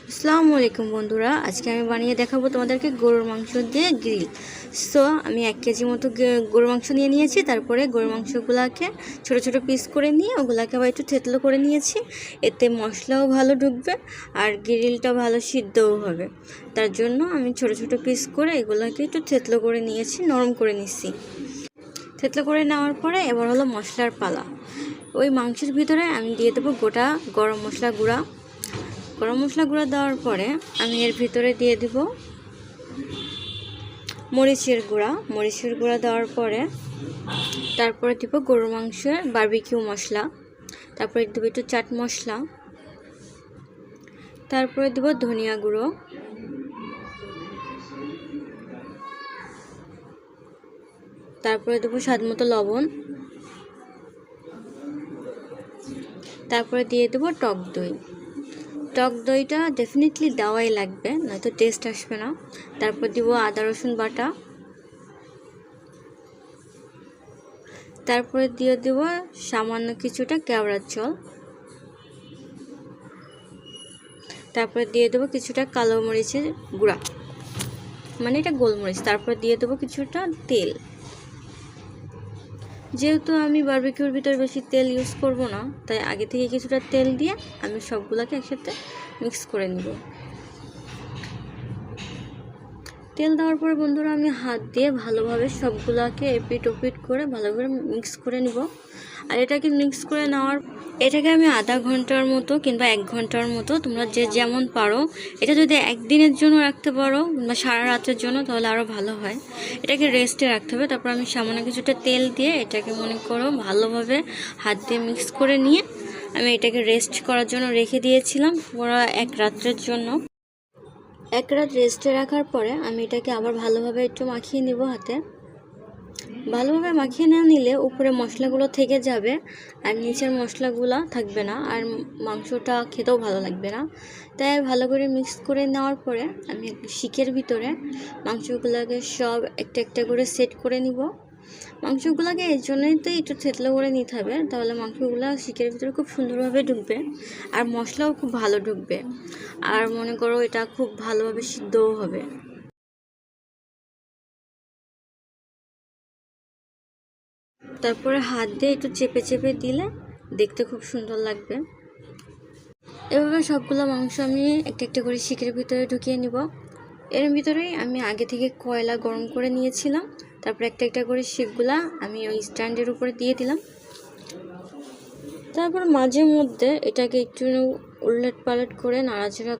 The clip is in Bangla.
আসসালামু আলাইকুম বন্ধুরা, আজকে আমি বানিয়ে দেখাবো তোমাদেরকে গরুর মাংস দিয়ে গ্রিল। সো আমি 1 কেজি মতো গরুর মাংস নিয়ে নিয়েছি। তারপরে গরুর মাংসগুলোকে ছোট ছোট পিস করে নিয়ে ওগুলাকে আবার একটু থেতলো করে নিয়েছি। এতে মশলাও ভালো ঢুকবে আর গ্রিলটা ভালো সিদ্ধও হবে। তার জন্য আমি ছোট ছোট পিস করে এগুলাকে একটু থেতলো করে নিয়েছি, নরম করে নিচ্ছি। থেতলো করে নেওয়ার পরে এবার হলো মশলার পালা। ওই মাংসের ভিতরে আমি দিয়ে দেবো গোটা গরম মশলা গুঁড়া। গরম মশলা গুঁড়া দেওয়ার পরে আমি এর ভিতরে দিয়ে দেব মরিচের গুঁড়া দেওয়ার পরে তারপরে দিব গরুর মাংসের বারবিকিউ মশলা, তারপরে দেবো একটু চাট মশলা, তারপরে দেব ধনিয়া গুঁড়ো, তারপরে দেবো স্বাদ মতো লবণ, তারপরে দিয়ে দেবো টক দই। টক দইটা ডেফিনেটলি দেওয়াই লাগবে, নয়তো টেস্ট আসবে না। তারপর দিব আদা রসুন বাটা, তারপরে দিয়ে দেব সামান্য কিছুটা কেওড়ার জল, তারপরে দিয়ে দেবো কিছুটা কালো মরিচের গুঁড়া, মানে এটা গোলমরিচ। তারপর দিয়ে দেবো কিছুটা তেল। যেহেতু আমি বারবিকিউর ভিতরে বেশি তেল ইউজ করব না, তাই আগে থেকে কিছুটা তেল দিয়ে আমি সবগুলোকে একসাথে মিক্স করে নিব। তেল দেওয়ার পরে বন্ধুরা আমি হাত দিয়ে ভালোভাবে সবগুলোকে এপিট ওপিট করে ভালো করে মিক্স করে নিব। আর এটাকে মিক্স করে এটাকে আমি আধা ঘন্টার মতো কিংবা 1 ঘন্টার মতো, তোমরা যে যেমন পারো, এটা যদি একদিনের জন্য রাখতে পারো কিংবা সারা রাতের জন্য তাহলে আরও ভালো হয়। এটাকে রেস্টে রাখতে হবে। তারপর আমি সামান্য কিছুটা তেল দিয়ে এটাকে মনে করো ভালোভাবে হাত দিয়ে মিক্স করে নিয়ে আমি এটাকে রেস্ট করার জন্য রেখে দিয়েছিলাম পুরো 1 রাত্রের জন্য। 1 রাত রেস্টে রাখার পরে আমি এটাকে আবার ভালোভাবে একটু মাখিয়ে নিব হাতে। ভালোভাবে মাখিয়ে না নিলে উপরে মশলাগুলো থেকে যাবে আর নিচের মশলাগুলো থাকবে না, আর মাংসটা খেতেও ভালো লাগবে না। তাই ভালো করে মিক্স করে নেওয়ার পরে আমি শিকের ভিতরে মাংসগুলোকে সব একটা একটা করে সেট করে নিব। মাংসগুলোকে এর জন্যই তো একটু থেতলো করে নিতে হবে, তাহলে মাংসগুলো শিকের ভিতরে খুব সুন্দরভাবে ঢুকবে আর মশলাও খুব ভালো ঢুকবে। আর মনে করো এটা খুব ভালোভাবে সিদ্ধও হবে। তারপরে হাত দিয়ে একটু চেপে চেপে দিলে দেখতে খুব সুন্দর লাগবে। এভাবে সবগুলো মাংস আমি একটা একটা করে শিকের ভিতরে ঢুকিয়ে নিব। এর ভিতরেই আমি আগে থেকে কয়লা গরম করে নিয়েছিলাম। তারপর একটা একটা করে শিকগুলা আমি ওই স্ট্যান্ডের উপরে দিয়ে দিলাম। তারপর মাঝে মধ্যে এটাকে একটু উলট পালট করে নাড়াচাড়া